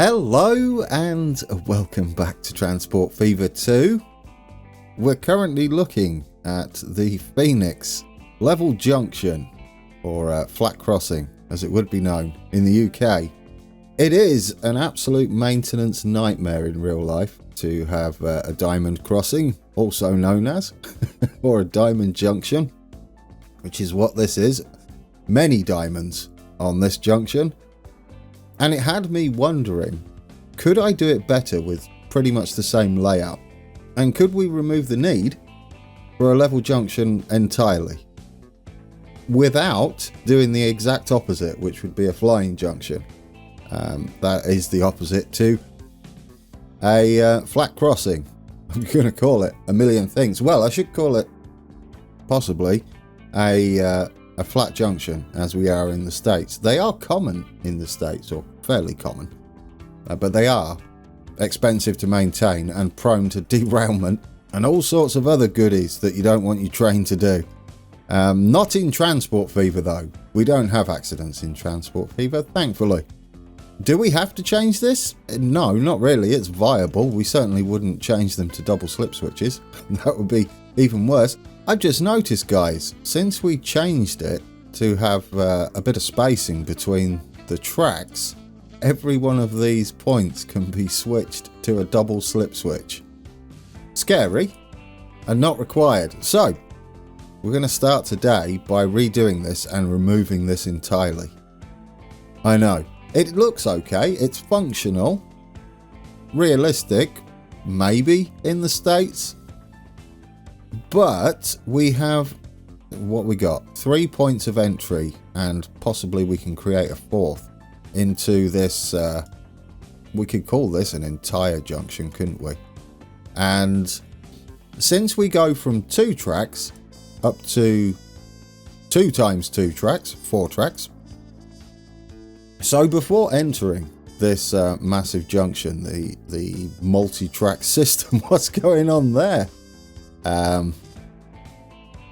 Hello and welcome back to Transport Fever 2. We're currently looking at the Phoenix level junction, or flat crossing as it would be known in the UK. It is an absolute maintenance nightmare in real life to have a diamond crossing, also known as, or a diamond junction, which is what this is. Many diamonds on this junction. And it had me wondering, could I do it better with pretty much the same layout? And could we remove the need for a level junction entirely? Without doing the exact opposite, which would be a flying junction. That is the opposite to a flat crossing. I'm going to call it a million things. Well, I should call it possibly a flat junction, as we are in the States. They are common in the States, or fairly common, but they are expensive to maintain and prone to derailment and all sorts of other goodies that you don't want your train to do. Not in Transport Fever though. We don't have accidents in Transport Fever, thankfully. Do we have to change this? No, not really. It's viable. We certainly wouldn't change them to double slip switches. That would be even worse. I've just noticed, guys, since we changed it to have a bit of spacing between the tracks, every one of these points can be switched to a double slip switch. Scary and not required. So, we're going to start today by redoing this and removing this entirely. I know, it looks okay, it's functional, realistic, maybe in the States. But we have, what we got, 3 points of entry, and possibly we can create a fourth into this, we could call this an entire junction, couldn't we? And since we go from 2 tracks up to 2 times 2 tracks, 4 tracks. So before entering this massive junction, the multi-track system, what's going on there?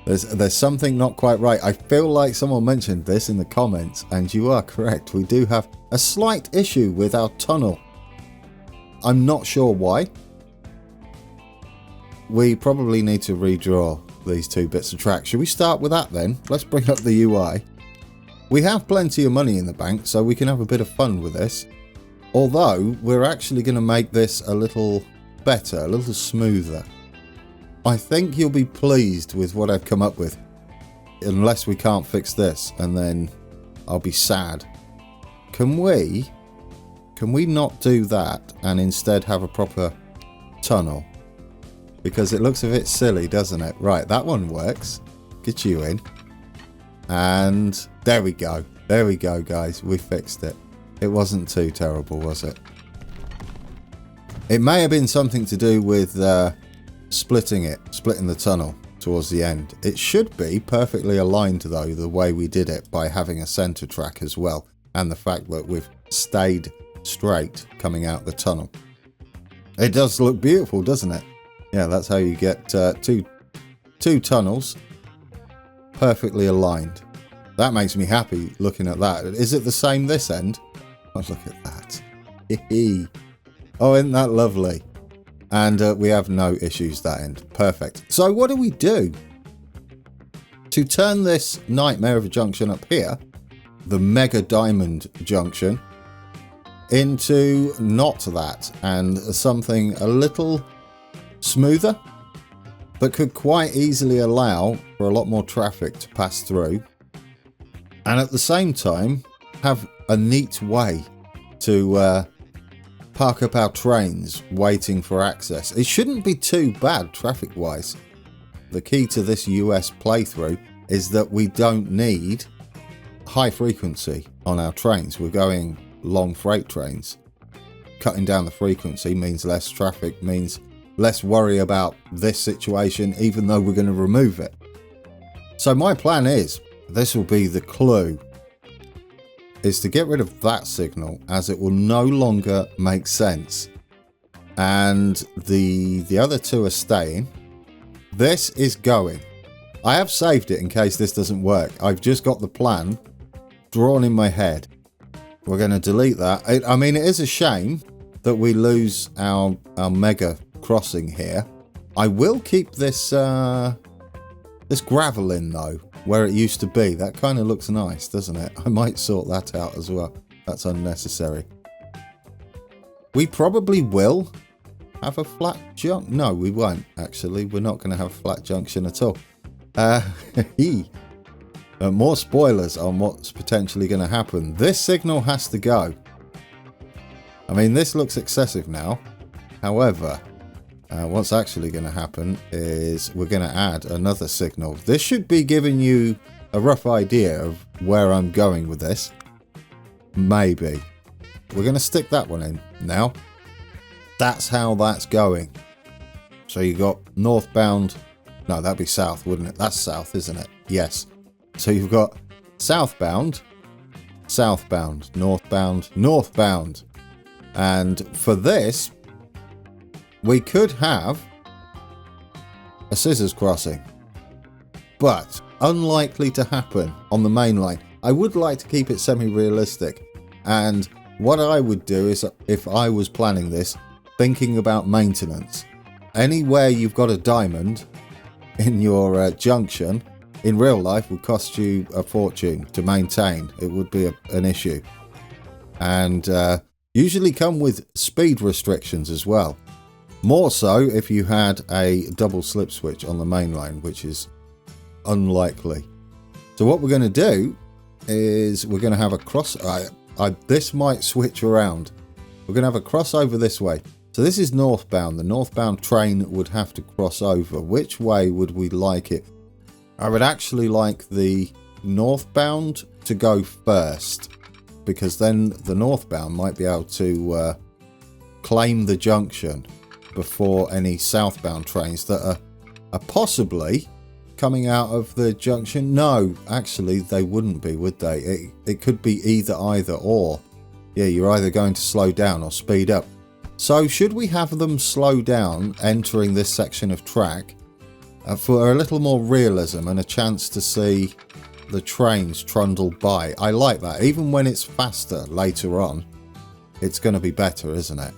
There's something not quite right. I feel like someone mentioned this in the comments, and you are correct. We do have a slight issue with our tunnel. I'm not sure why. We probably need to redraw these 2 bits of track. Should we start with that then? Let's bring up the UI. We have plenty of money in the bank, so we can have a bit of fun with this. Although, we're actually going to make this a little better, a little smoother. I think you'll be pleased with what I've come up with. Unless we can't fix this, and then I'll be sad. Can we not do that and instead have a proper tunnel? Because it looks a bit silly, doesn't it? Right, that one works. Get you in. And there we go. There we go, guys. We fixed it. It wasn't too terrible, was it? It may have been something to do with splitting the tunnel towards the end. It should be perfectly aligned though, the way we did it, by having a center track as well, and the fact that we've stayed straight coming out the tunnel. It does look beautiful, doesn't it? Yeah, that's how you get two tunnels perfectly aligned. That makes me happy looking at that. Is it the same this end? Oh, look at that. Oh, isn't that lovely? And we have no issues that end. Perfect. So what do we do to turn this nightmare of a junction up here, the mega diamond junction, into not that and something a little smoother, but could quite easily allow for a lot more traffic to pass through, and at the same time have a neat way to park up our trains waiting for access? It shouldn't be too bad traffic wise. The key to this US playthrough is that we don't need high frequency on our trains. We're going long freight trains. Cutting down the frequency means less traffic, means less worry about this situation, even though we're going to remove it. So my plan is, this will be the clue, is to get rid of that signal, as it will no longer make sense. And the other 2 are staying. This is going. I have saved it in case this doesn't work. I've just got the plan drawn in my head. We're going to delete that. I mean, it is a shame that we lose our mega crossing here. I will keep this this gravel in, though, where it used to be. That kind of looks nice, doesn't it? I might sort that out as well. That's unnecessary. We probably will have a flat junction. No, we won't, actually. We're not going to have a flat junction at all. More spoilers on what's potentially going to happen. This signal has to go. I mean, this looks excessive now. However, what's actually going to happen is we're going to add another signal. This should be giving you a rough idea of where I'm going with this. Maybe. We're going to stick that one in now. That's how that's going. So you got northbound. No, that'd be south, wouldn't it? That's south, isn't it? Yes. So you've got southbound, southbound, northbound, northbound. And for this, we could have a scissors crossing. But unlikely to happen on the main line. I would like to keep it semi-realistic. And what I would do is, if I was planning this, thinking about maintenance. Anywhere you've got a diamond in your junction, in real life would cost you a fortune to maintain. It would be an issue. And usually come with speed restrictions as well. More so if you had a double slip switch on the main line, which is unlikely. So what we're going to do is we're going to have a cross. This might switch around. We're going to have a crossover this way. So this is northbound. The northbound train would have to cross over. Which way would we like it? I would actually like the northbound to go first, because then the northbound might be able to claim the junction before any southbound trains that are possibly coming out of the junction. No, actually they wouldn't be, would they? It could be either or. Yeah, you're either going to slow down or speed up. So should we have them slow down entering this section of track for a little more realism and a chance to see the trains trundle by? I like that. Even when it's faster later on, it's going to be better, isn't it?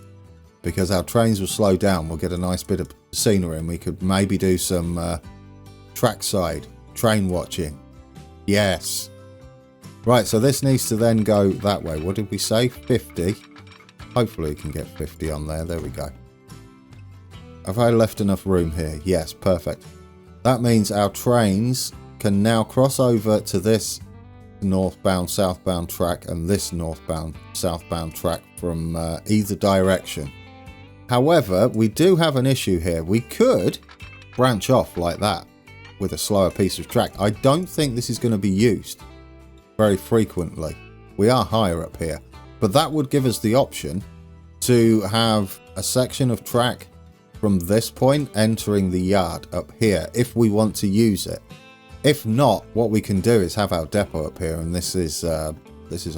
Because our trains will slow down. We'll get a nice bit of scenery and we could maybe do some trackside train watching. Yes. Right, so this needs to then go that way. What did we say? 50. Hopefully we can get 50 on there. There we go. Have I left enough room here? Yes, perfect. That means our trains can now cross over to this northbound, southbound track and this northbound, southbound track from either direction. However, we do have an issue here. We could branch off like that with a slower piece of track. I don't think this is going to be used very frequently. We are higher up here, but that would give us the option to have a section of track from this point entering the yard up here if we want to use it. If not, what we can do is have our depot up here, and this is a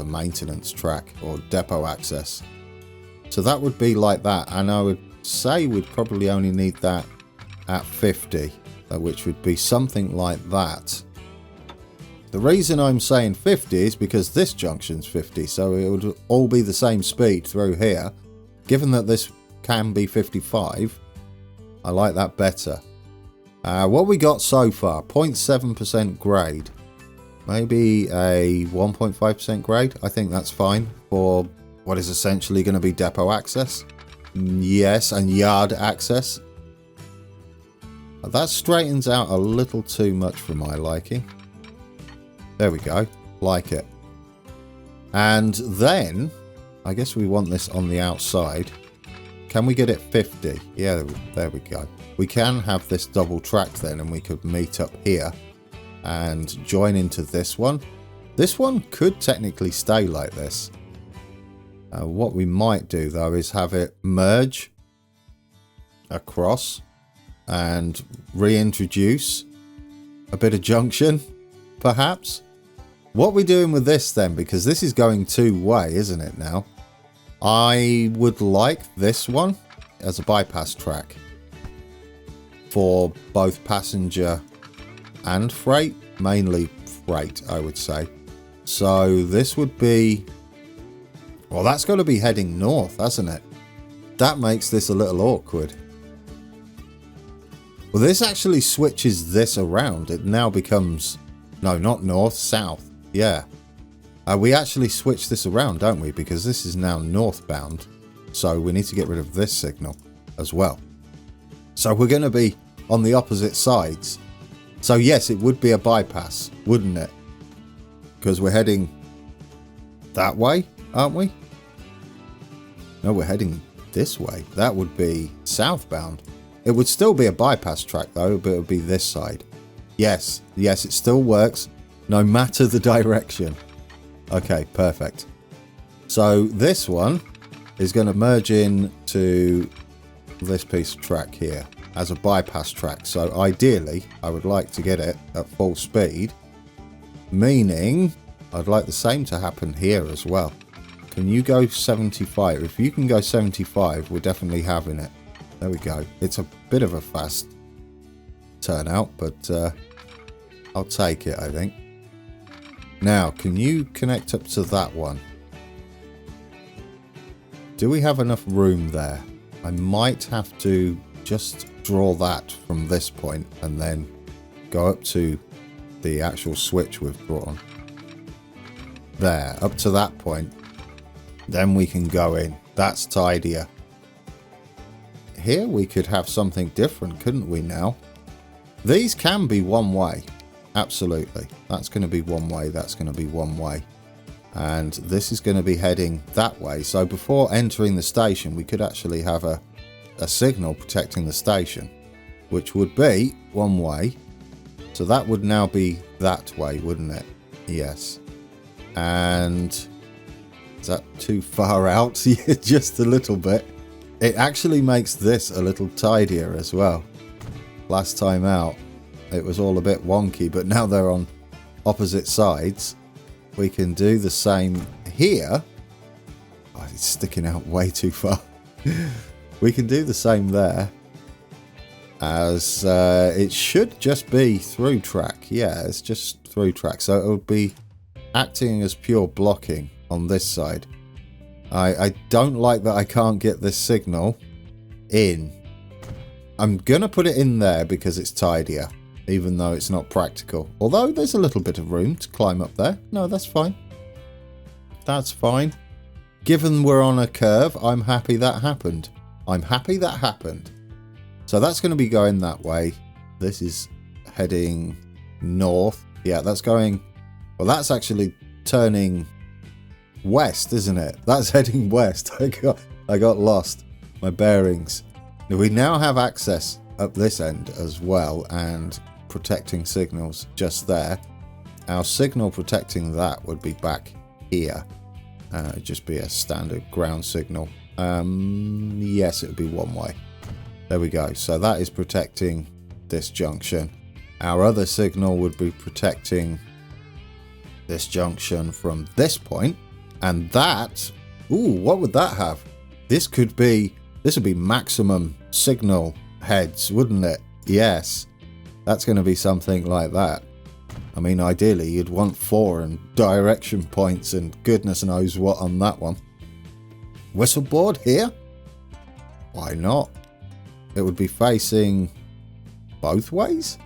maintenance track or depot access. So that would be like that, and I would say we'd probably only need that at 50, which would be something like that. The reason I'm saying 50 is because this junction's 50, so it would all be the same speed through here. Given that this can be 55, I like that better. What we got so far, 0.7% grade. Maybe a 1.5% grade. I think that's fine for what is essentially going to be depot access. Yes, and yard access. That straightens out a little too much for my liking. There we go. Like it. And then, I guess we want this on the outside. Can we get it 50? Yeah, there we go. We can have this double track then, and we could meet up here and join into this one. This one could technically stay like this. What we might do though is have it merge across and reintroduce a bit of junction, perhaps. What are we doing with this then? Because this is going two-way, isn't it now? I would like this one as a bypass track for both passenger and freight, mainly freight, I would say. So this would be Well, that's got to be heading north, hasn't it? That makes this a little awkward. Well, this actually switches this around. It now becomes... No, not north, south. Yeah. We actually switch this around, don't we? Because this is now northbound. So we need to get rid of this signal as well. So we're going to be on the opposite sides. So yes, it would be a bypass, wouldn't it? Because we're heading that way, aren't we? No, we're heading this way. That would be southbound. It would still be a bypass track though, but it would be this side. Yes, yes, it still works no matter the direction. Okay, perfect. So this one is going to merge into this piece of track here as a bypass track. So ideally, I would like to get it at full speed, meaning I'd like the same to happen here as well. Can you go 75? If you can go 75, we're definitely having it. There we go. It's a bit of a fast turnout, but I'll take it, I think. Now, can you connect up to that one? Do we have enough room there? I might have to just draw that from this point and then go up to the actual switch we've drawn. There, up to that point. Then we can go in. That's tidier. Here we could have something different, couldn't we now? These can be one way. Absolutely. That's going to be one way. That's going to be one way. And this is going to be heading that way. So before entering the station, we could actually have a signal protecting the station, which would be one way. So that would now be that way, wouldn't it? Yes. And is that too far out? Yeah, just a little bit. It actually makes this a little tidier as well. Last time out, it was all a bit wonky, but now they're on opposite sides. We can do the same here. Oh, it's sticking out way too far. We can do the same there, as it should just be through track. Yeah, it's just through track. So it would be acting as pure blocking on this side. I don't like that I can't get this signal in. I'm going to put it in there because it's tidier, even though it's not practical. Although there's a little bit of room to climb up there. No, that's fine. That's fine. Given we're on a curve, I'm happy that happened. I'm happy that happened. So that's going to be going that way. This is heading north. Yeah, that's going... Well, that's actually turning west, isn't it? That's heading west. I got lost. My bearings. We now have access up this end as well, and protecting signals just there. Our signal protecting that would be back here. It'd just be a standard ground signal. Yes, it would be one way. There we go. So that is protecting this junction. Our other signal would be protecting this junction from this point. And that, ooh, what would that have? This would be maximum signal heads, wouldn't it? Yes, that's going to be something like that. I mean, ideally, you'd want 4 and direction points and goodness knows what on that one. Whistle board here? Why not? It would be facing both ways?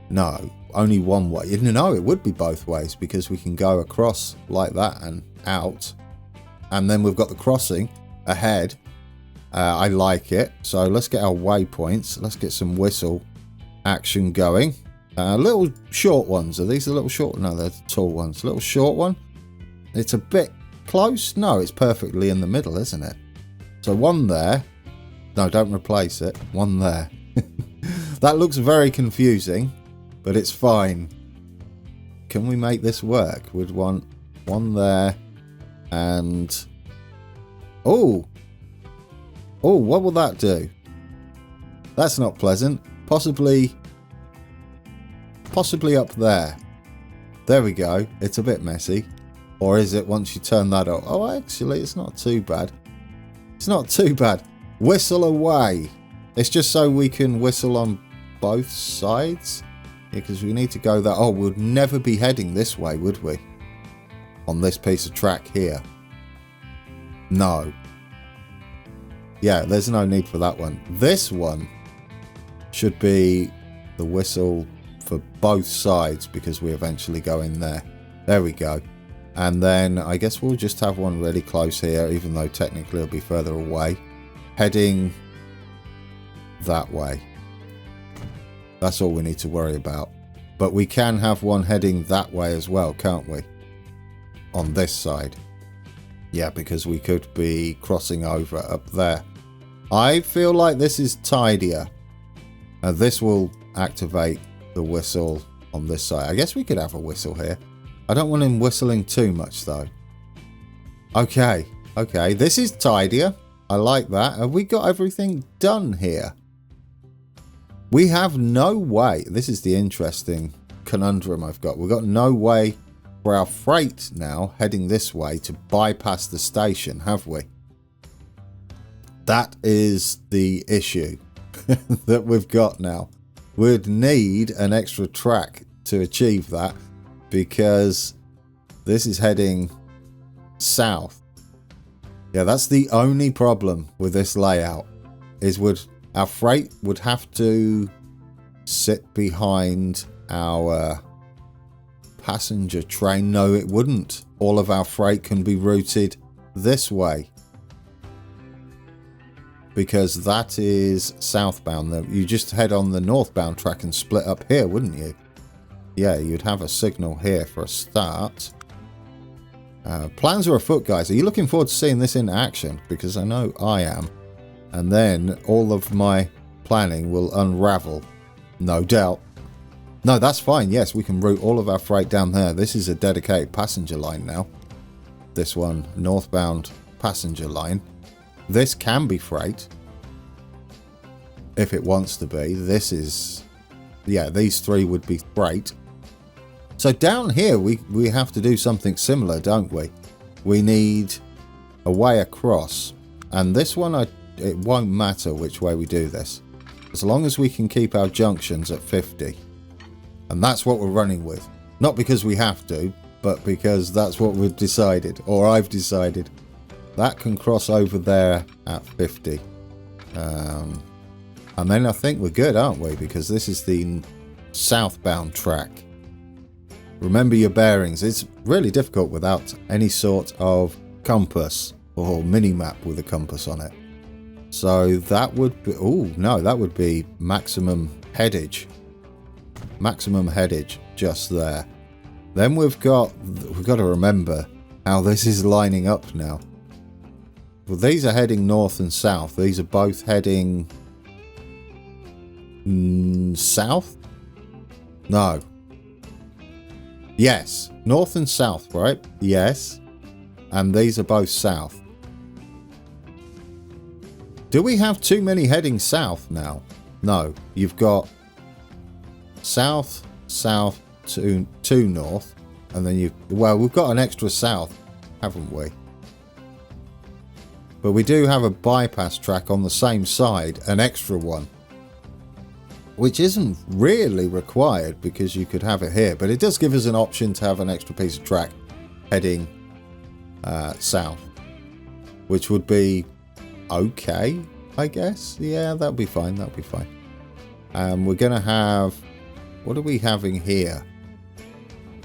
No, only one way. No, it would be both ways because we can go across like that and out. And then we've got the crossing ahead. I like it. So let's get our waypoints. Let's get some whistle action going. Little short ones. Are these the little short? No, they're the tall ones. Little short one. It's a bit close. No, it's perfectly in the middle, isn't it? So one there. No, don't replace it. One there. That looks very confusing, but it's fine. Can we make this work? We'd want one there and... Oh, what will that do? That's not pleasant. Possibly up there. There we go. It's a bit messy. Or is it once you turn that off? Oh, actually, it's not too bad. It's not too bad. Whistle away. It's just so we can whistle on both sides. Because we need to go that... Oh, we'd never be heading this way, would we? On this piece of track here. No. Yeah, there's no need for that one. This one should be the whistle for both sides because we eventually go in there. There we go. And then I guess we'll just have one really close here, even though technically it'll be further away. Heading that way. That's all we need to worry about. But we can have one heading that way as well, can't we? On this side. Yeah, because we could be crossing over up there. I feel like this is tidier. And this will activate the whistle on this side. I guess we could have a whistle here. I don't want him whistling too much though. Okay, okay. This is tidier. I like that. Have we got everything done here? We have no way. This is the interesting conundrum I've got. We've got no way for our freight now heading this way to bypass the station, have we? That is the issue that we've got now. We'd need an extra track to achieve that because this is heading south. Yeah, that's the only problem with this layout is our freight would have to sit behind our passenger train. No, it wouldn't. All of our freight can be routed this way because that is southbound. You just head on the northbound track and split up here, wouldn't you? Yeah, you'd have a signal here for a start. Plans are afoot, guys. Are you looking forward to seeing this in action? Because I know I am. And then all of my planning will unravel. No doubt. No, that's fine. Yes, we can route all of our freight down there. This is a dedicated passenger line now. This one, northbound passenger line. This can be freight. If it wants to be. This is... Yeah, these three would be freight. So down here, we have to do something similar, don't we? We need a way across. And this one, it won't matter which way we do this. As long as we can keep our junctions at 50. And that's what we're running with. Not because we have to, but because that's what we've decided. Or I've decided. That can cross over there at 50. And then I think we're good, aren't we? Because this is the southbound track. Remember your bearings. It's really difficult without any sort of compass or mini-map with a compass on it. So that would be... Oh, no, that would be maximum headage. Maximum headage just there. Then we've got to remember how this is lining up now. Well, these are heading north and south. These are both heading... south? No. Yes. North and south, right? Yes. And these are both south. Do we have too many heading south now? No. You've got south, south to north. And then well, we've got an extra south, haven't we? But we do have a bypass track on the same side, an extra one. Which isn't really required because you could have it here. But it does give us an option to have an extra piece of track heading south. Which would be okay, I guess. Yeah, that'll be fine. That'll be fine. We're going to have... What are we having here?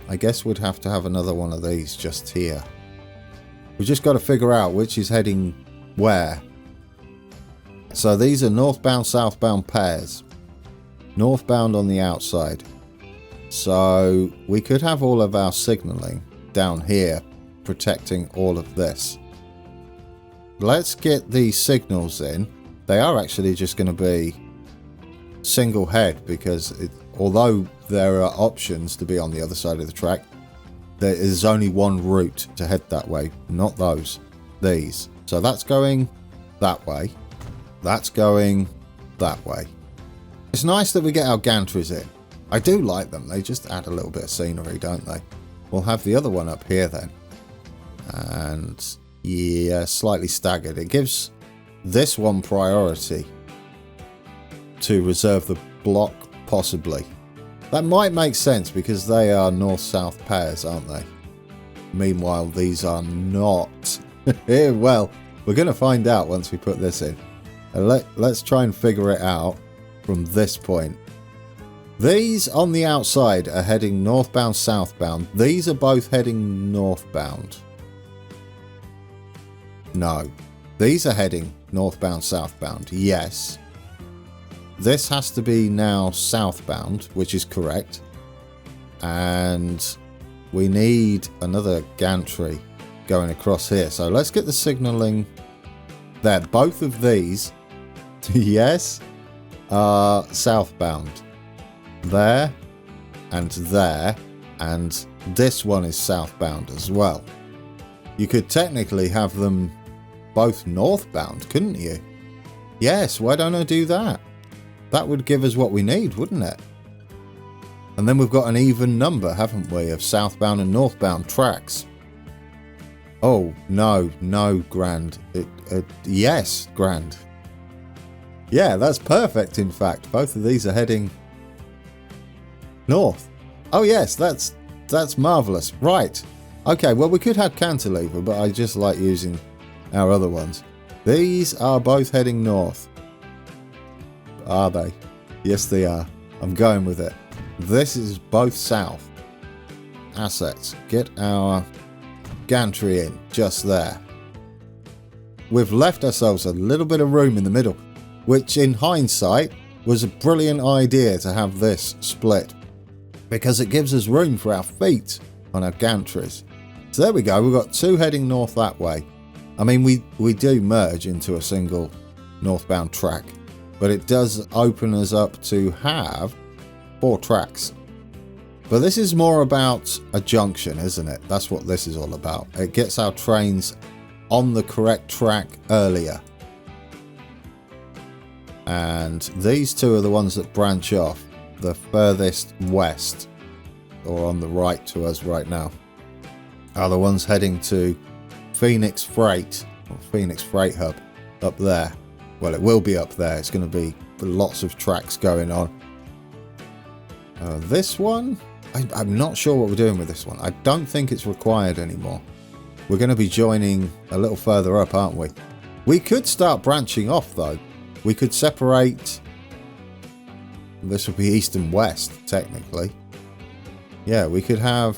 I guess we'd have to have another one of these just here. We've just got to figure out which is heading where. So these are northbound, southbound pairs. Northbound on the outside. So we could have all of our signaling down here protecting all of this. Let's get these signals in. They are actually just going to be single head because although there are options to be on the other side of the track, there is only one route to head that way, not those. These. So that's going that way. That's going that way. It's nice that we get our gantries in. I do like them. They just add a little bit of scenery, don't they? We'll have the other one up here then. And yeah, slightly staggered. It gives this one priority to reserve the block, possibly. That might make sense because they are north-south pairs, aren't they? Meanwhile, these are not Well, we're going to find out once we put this in. Let's try and figure it out from this point. These on the outside are heading northbound, southbound. These are both heading northbound. No. These are heading northbound, southbound. Yes. This has to be now southbound, which is correct. And we need another gantry going across here. So let's get the signaling there. Both of these, yes, are southbound. There and there. And this one is southbound as well. You could technically have them both northbound, couldn't you? Yes, why don't I do that? That would give us what we need, wouldn't it? And then we've got an even number, haven't we, of southbound and northbound tracks. Oh, no, Grand. Yes, Grand. Yeah, that's perfect, in fact. Both of these are heading north. Oh, yes, that's marvellous. Right. Okay, well, we could have cantilever, but I just like using our other ones. These are both heading north. Are they? Yes, they are. I'm going with it. This is both south. Assets. Get our gantry in just there. We've left ourselves a little bit of room in the middle, which in hindsight was a brilliant idea to have this split, because it gives us room for our feet on our gantries. So there we go. We've got two heading north that way. I mean, we do merge into a single northbound track, but it does open us up to have 4 tracks. But this is more about a junction, isn't it? That's what this is all about. It gets our trains on the correct track earlier. And these two are the ones that branch off the furthest west, or on the right to us right now, are the ones heading to Phoenix Freight, or Phoenix Freight Hub, up there. Well, it will be up there. It's going to be lots of tracks going on. This one, I'm not sure what we're doing with this one. I don't think it's required anymore. We're going to be joining a little further up, aren't we? We could start branching off, though. We could separate. This would be east and west, technically. Yeah, we could have.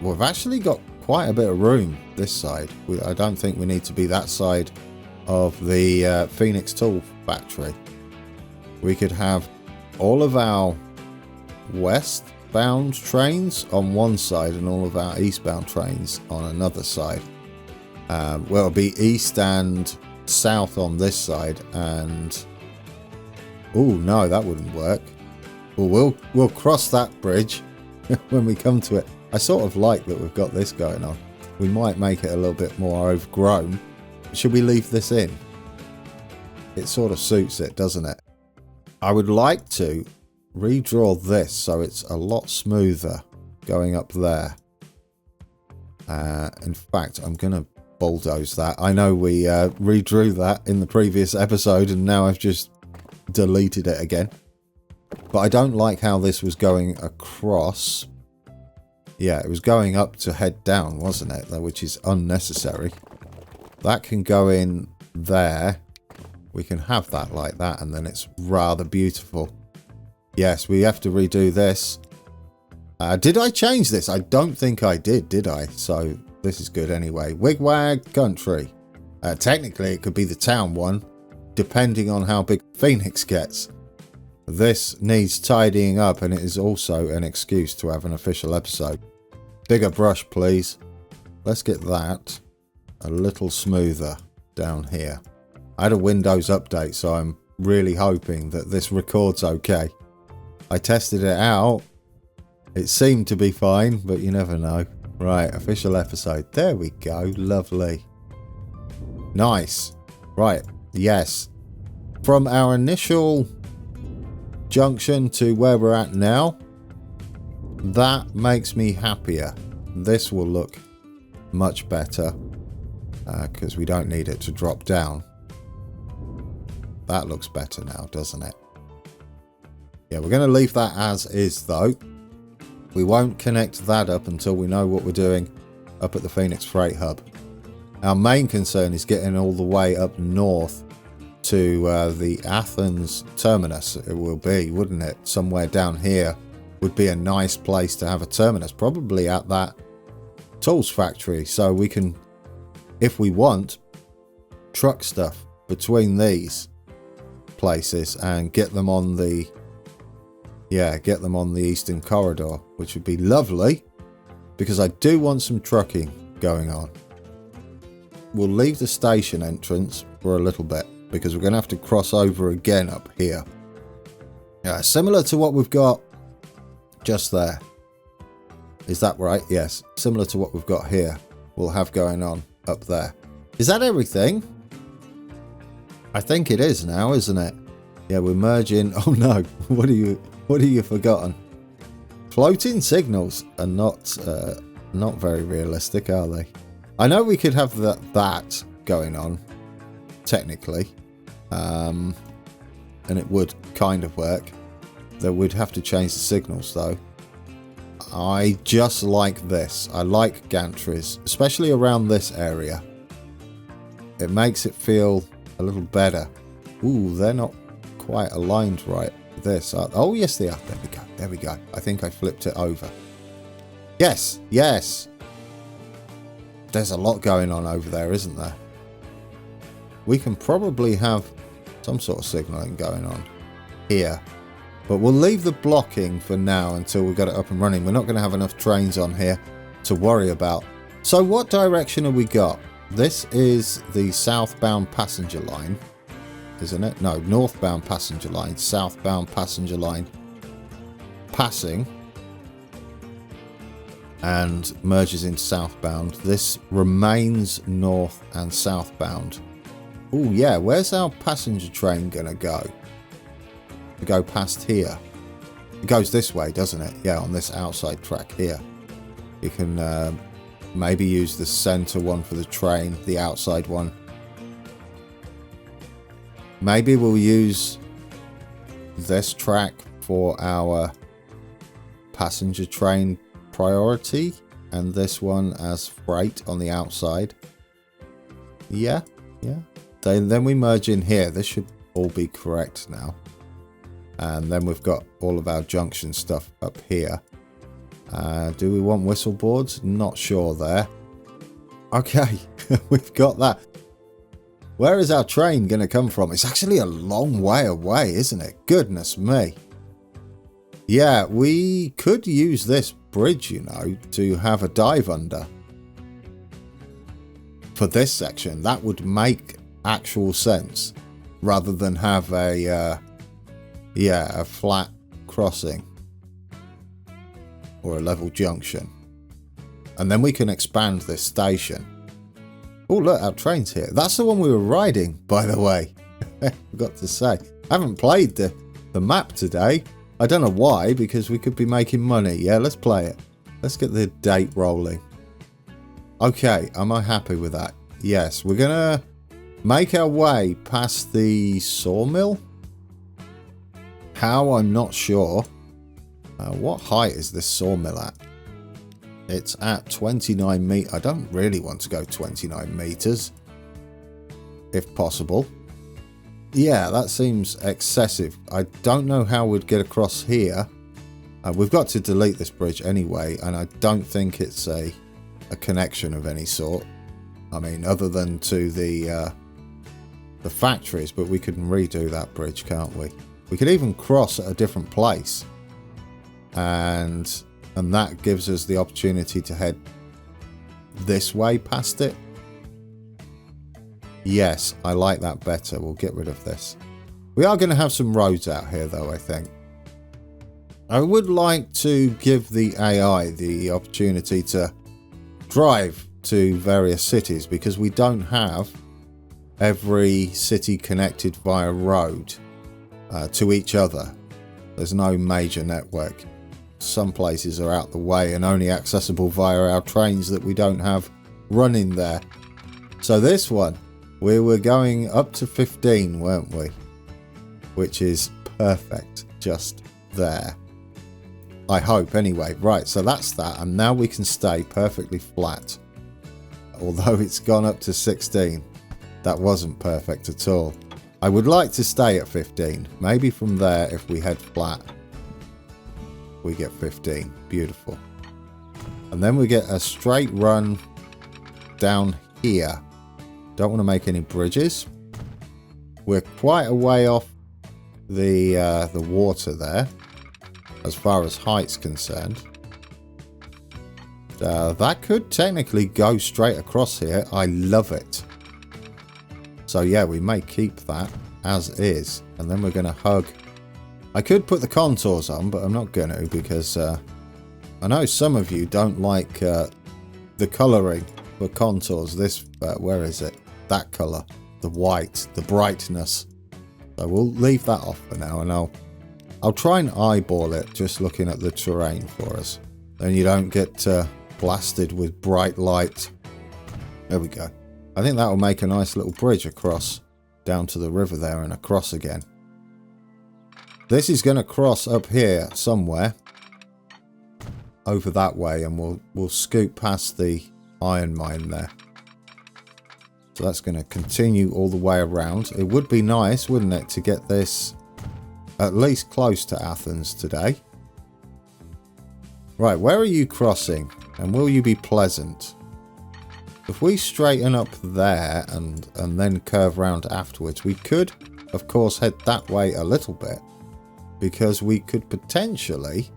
We've actually got quite a bit of room this side. I don't think we need to be that side of the Phoenix Tool Factory. We could have all of our westbound trains on one side and all of our eastbound trains on another side. Well, it'll be east and south on this side, and oh no, that wouldn't work. Well, we'll cross that bridge when we come to it. I sort of like that we've got this going on. We might make it a little bit more overgrown. Should we leave this in? It sort of suits it, doesn't it? I would like to redraw this so it's a lot smoother going up there. In fact, I'm going to bulldoze that. I know we redrew that in the previous episode and now I've just deleted it again. But I don't like how this was going across. Yeah, it was going up to head down, wasn't it? Which is unnecessary. That can go in there. We can have that like that, and then it's rather beautiful. Yes, we have to redo this. Did I change this? I don't think I did I? So this is good anyway. Wigwag country. Technically, it could be the town one, depending on how big Phoenix gets. This needs tidying up, and it is also an excuse to have an official episode. Bigger brush, please. Let's get that a little smoother down here. I had a Windows update, so I'm really hoping that this records okay. I tested it out. It seemed to be fine, but you never know. Right, official episode. There we go. Lovely. Nice. Right, yes. From our initial junction to where we're at now, that makes me happier. This will look much better because we don't need it to drop down. That looks better now, doesn't it? Yeah, we're going to leave that as is though. We won't connect that up until we know what we're doing up at the Phoenix Freight Hub. Our main concern is getting all the way up north to the Athens terminus. It will be, wouldn't it? Somewhere down here would be a nice place to have a terminus, probably at that tools factory, so we can, if we want, truck stuff between these places and get them on the eastern corridor, which would be lovely, because I do want some trucking going on. We'll leave the station entrance for a little bit because we're going to have to cross over again up here. Yeah, similar to what we've got just there. Is that right? Yes, similar to what we've got here. We'll have going on up there. Is that everything? I think it is now, isn't it? Yeah, we're merging. Oh no, what are you forgotten? Floating signals are not very realistic, are they? I know we could have that going on, technically, and it would kind of work. That we'd have to change the signals though. I just like this. I like gantries, especially around this area. It makes it feel a little better. Ooh, they're not quite aligned right. This. Oh, yes, they are. There we go. There we go. I think I flipped it over. Yes. Yes. There's a lot going on over there, isn't there? We can probably have some sort of signaling going on here. But we'll leave the blocking for now until we've got it up and running. We're not going to have enough trains on here to worry about. So what direction have we got? This is the southbound passenger line, isn't it? No, northbound passenger line, southbound passenger line, passing and merges into southbound. This remains north and southbound. Oh yeah, where's our passenger train gonna go? Go past here. It goes this way, doesn't it? Yeah, on this outside track here. You can maybe use the center one for the train, the outside one. Maybe we'll use this track for our passenger train priority and this one as freight on the outside. Yeah. Then we merge in here. This should all be correct now. And then we've got all of our junction stuff up here. Do we want whistle boards? Not sure there. Okay, we've got that. Where is our train going to come from? It's actually a long way away, isn't it? Goodness me. Yeah, we could use this bridge, you know, to have a dive under. For this section, that would make actual sense. Rather than have a flat crossing. Or a level junction. And then we can expand this station. Oh look, our train's here. That's the one we were riding, by the way. Forgot to say. I haven't played the map today. I don't know why, because we could be making money. Yeah, let's play it. Let's get the date rolling. Okay, am I happy with that? Yes, we're gonna make our way past the sawmill. How, I'm not sure. What height is this sawmill at? It's at 29 meters. I don't really want to go 29 meters. If possible. Yeah, that seems excessive. I don't know how we'd get across here. We've got to delete this bridge anyway, and I don't think it's a connection of any sort. I mean, other than to the factories, but we can redo that bridge, can't we? We could even cross at a different place. And that gives us the opportunity to head this way past it. Yes, I like that better. We'll get rid of this. We are going to have some roads out here though, I think. I would like to give the AI the opportunity to drive to various cities, because we don't have every city connected via road to each other. There's no major network. Some places are out the way and only accessible via our trains that we don't have running there. So this one, we were going up to 15, weren't we? Which is perfect, just there. I hope anyway. Right, so that's that, and now we can stay perfectly flat. although it's gone up to 16. That wasn't perfect at all. I would like to stay at 15. Maybe from there, if we head flat, we get 15. Beautiful. And then we get a straight run down here. Don't want to make any bridges. We're quite a way off the water there, as far as height's concerned. That could technically go straight across here. I love it. So yeah, we may keep that as is. And then we're going to hug. I could put the contours on, but I'm not going to, because I know some of you don't like the colouring for contours. This, where is it? That colour. The white, the brightness. So we'll leave that off for now, and I'll try and eyeball it just looking at the terrain for us. Then you don't get blasted with bright light. There we go. I think that will make a nice little bridge across down to the river there and across again. This is going to cross up here somewhere over that way, and we'll scoot past the iron mine there. So that's going to continue all the way around. It would be nice, wouldn't it, to get this at least close to Athens today. Right, where are you crossing? And will you be pleasant? If we straighten up there and then curve round afterwards, we could, of course, head that way a little bit, because we could potentially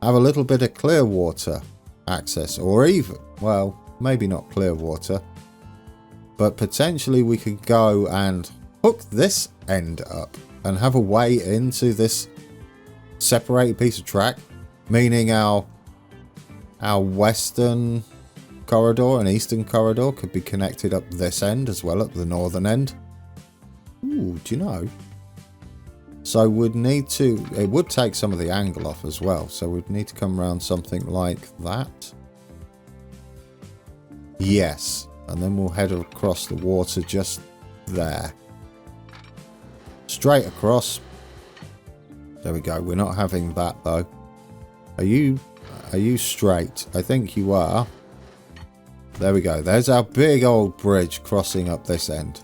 have a little bit of clear water access, or even, well, maybe not clear water, but potentially we could go and hook this end up and have a way into this separated piece of track, meaning our western corridor and eastern corridor could be connected up this end as well, up the northern end. Ooh, do you know? So we'd need to, it would take some of the angle off as well, so we'd need to come around something like that. Yes, and then we'll head across the water just there. Straight across. There we go. We're not having that though. Are you straight? I think you are. There we go. There's our big old bridge crossing up this end.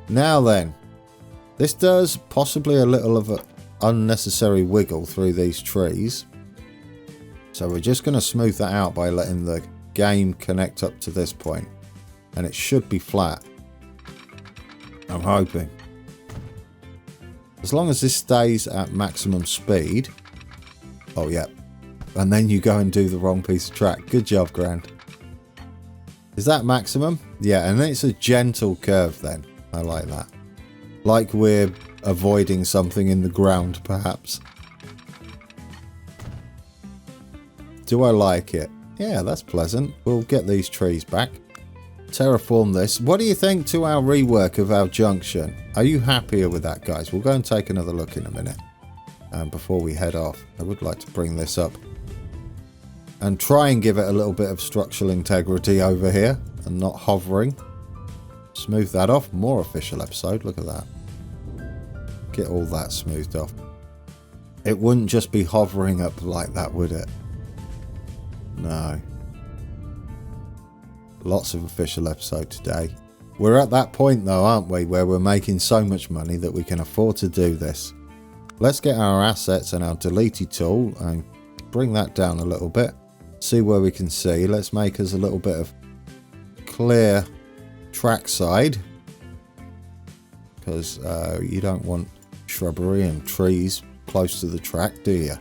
Now then, this does possibly a little of an unnecessary wiggle through these trees. So we're just going to smooth that out by letting the game connect up to this point. And it should be flat. I'm hoping. As long as this stays at maximum speed. Oh, yeah. And then you go and do the wrong piece of track. Good job, Grand. Is that maximum? Yeah, and it's a gentle curve then. I like that. Like we're avoiding something in the ground, perhaps. Do I like it? Yeah, that's pleasant. We'll get these trees back. Terraform this. What do you think to our rework of our junction? Are you happier with that, guys? We'll go and take another look in a minute. Before we head off, I would like to bring this up and try and give it a little bit of structural integrity over here and not hovering. Smooth that off. More official episode. Look at that. Get all that smoothed off. It wouldn't just be hovering up like that, would it? No. Lots of official episode today. We're at that point though, aren't we, where we're making so much money that we can afford to do this. Let's get our assets and our deleted tool and bring that down a little bit. See where we can see. Let's make us a little bit of clear trackside, because you don't want shrubbery and trees close to the track, do you?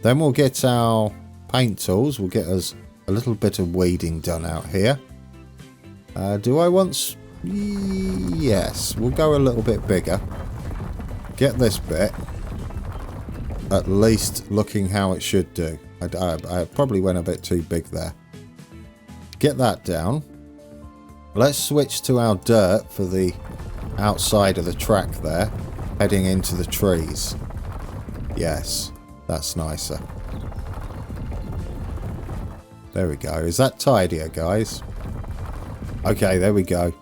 Then we'll get our paint tools. We'll get us a little bit of weeding done out here. Do I want... Yes, we'll go a little bit bigger. Get this bit at least looking how it should do. I probably went a bit too big there. Get that down. Let's switch to our dirt for the outside of the track there, heading into the trees. Yes, that's nicer. There we go. Is that tidier, guys? Okay, there we go.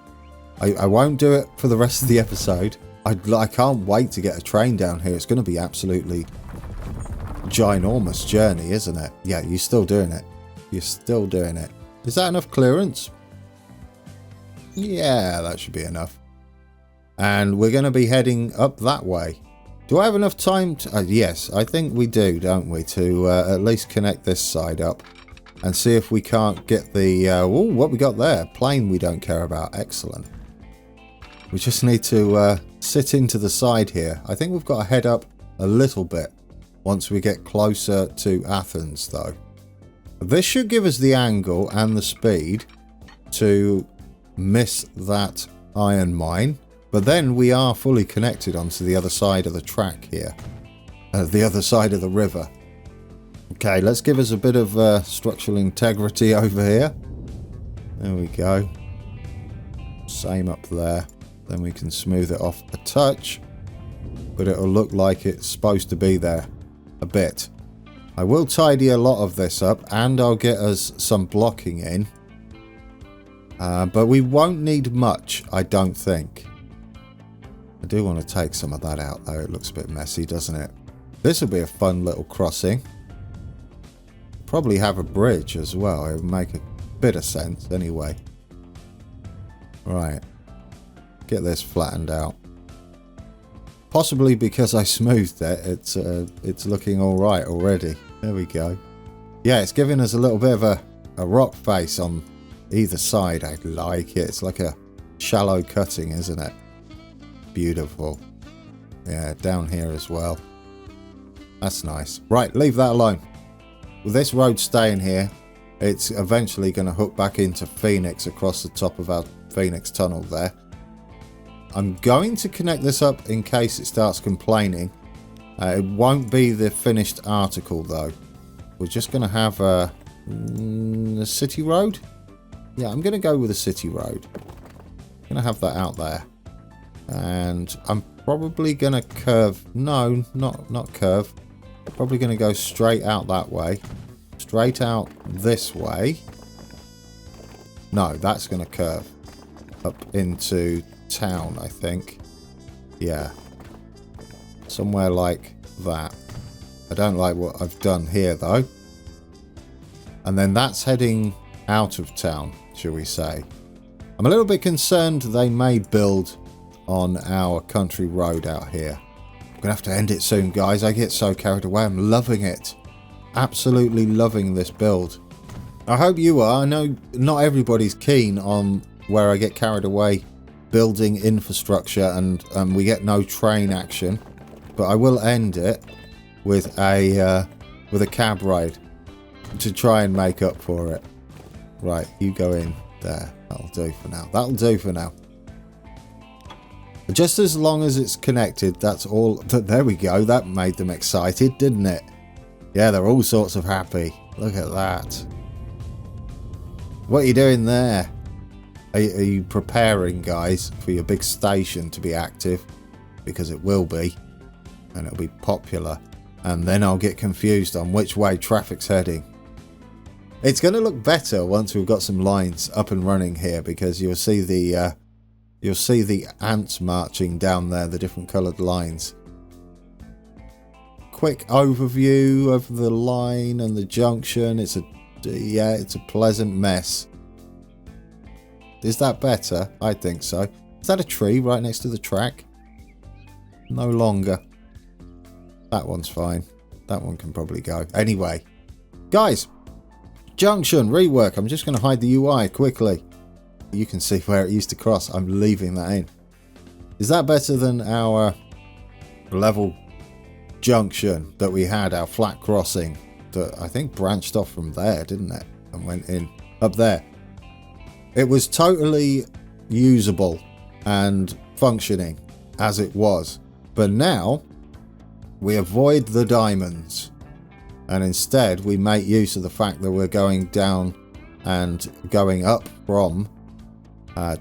I won't do it for the rest of the episode. I can't wait to get a train down here. It's going to be absolutely ginormous journey, isn't it? Yeah, you're still doing it. You're still doing it. Is that enough clearance? Yeah, that should be enough. And we're going to be heading up that way. Do I have enough time to... yes, I think we do, don't we? To at least connect this side up. And see if we can't get the... what we got there? Plane we don't care about. Excellent. We just need to sit into the side here. I think we've got to head up a little bit once we get closer to Athens, though. This should give us the angle and the speed to miss that iron mine. But then we are fully connected onto the other side of the track here. The other side of the river. Okay, let's give us a bit of structural integrity over here. There we go. Same up there. Then we can smooth it off a touch. But it'll look like it's supposed to be there a bit. I will tidy a lot of this up and I'll get us some blocking in. But we won't need much, I don't think. I do want to take some of that out though. It looks a bit messy, doesn't it? This will be a fun little crossing. Probably have a bridge as well. It would make a bit of sense anyway. Right. Get this flattened out. Possibly because I smoothed it. It's looking alright already. There we go. Yeah, it's giving us a little bit of a rock face on either side. I like it. It's like a shallow cutting, isn't it? Beautiful. Yeah, down here as well. That's nice. Right, leave that alone. With this road staying here, it's eventually going to hook back into Phoenix across the top of our Phoenix tunnel there. I'm going to connect this up in case it starts complaining. It won't be the finished article though. We're just going to have a city road. Yeah, I'm going to go with a city road. I'm going to have that out there. And I'm probably going to curve. No, not curve. Probably going to go straight out that way. Straight out this way. No, that's going to curve up into town, I think. Yeah. Somewhere like that. I don't like what I've done here, though. And then that's heading out of town, shall we say. I'm a little bit concerned they may build on our country road out here. I'm going to have to end it soon, guys. I get so carried away. I'm loving it. Absolutely loving this build. I hope you are. I know not everybody's keen on where I get carried away building infrastructure and we get no train action. But I will end it with a cab ride to try and make up for it. Right, you go in there. That'll do for now. That'll do for now. Just as long as it's connected, that's all. There we go. That made them excited, didn't it? Yeah, they're all sorts of happy. Look at that. What are you doing there? Are you preparing, guys, for your big station to be active? Because it will be. And it'll be popular. And then I'll get confused on which way traffic's heading. It's going to look better once we've got some lines up and running here, because you'll see the ants marching down there, the different coloured lines. Quick overview of the line and the junction. It's a pleasant mess. Is that better? I think so. Is that a tree right next to the track? No longer. That one's fine. That one can probably go. Anyway, guys, Junction, Rework. I'm just going to hide the UI quickly. You can see where it used to cross. I'm leaving that in. Is that better than our level junction that we had, our flat crossing that I think branched off from there, didn't it? And went in up there. It was totally usable and functioning as it was. But now we avoid the diamonds. And instead we make use of the fact that we're going down and going up from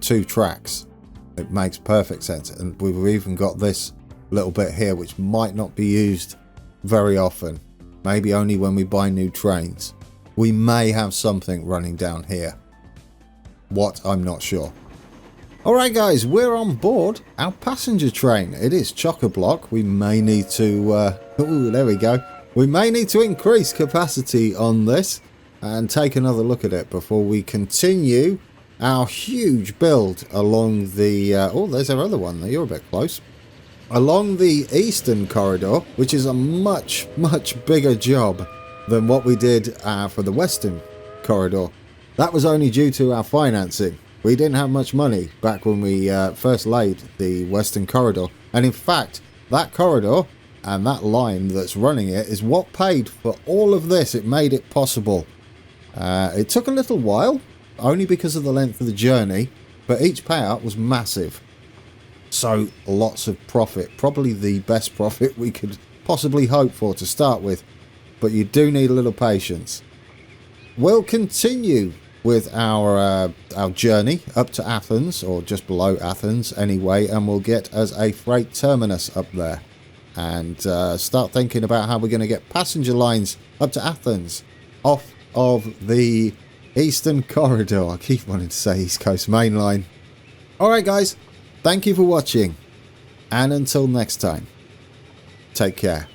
2 tracks. It makes perfect sense. And we've even got this little bit here which might not be used very often. Maybe only when we buy new trains. We may have something running down here. What? I'm not sure. Alright guys, we're on board our passenger train. It is chock-a-block. We may need to... ooh, there we go. We may need to increase capacity on this. and take another look at it before we continue our huge build along the... oh, there's our other one. You're a bit close. Along the eastern corridor, which is a much bigger job than what we did for the western corridor. That was only due to our financing. We didn't have much money back when we first laid the western corridor, and in fact that corridor and that line that's running it is what paid for all of this. It made it possible. It took a little while, only because of the length of the journey, but each payout was massive. So lots of profit, probably the best profit we could possibly hope for to start with, but you do need a little patience. We'll continue with our journey up to Athens, or just below Athens anyway, and we'll get as a freight terminus up there and start thinking about how we're going to get passenger lines up to Athens off of the Eastern Corridor. I keep wanting to say East Coast Main Line. Alright guys, thank you for watching, and until next time, take care.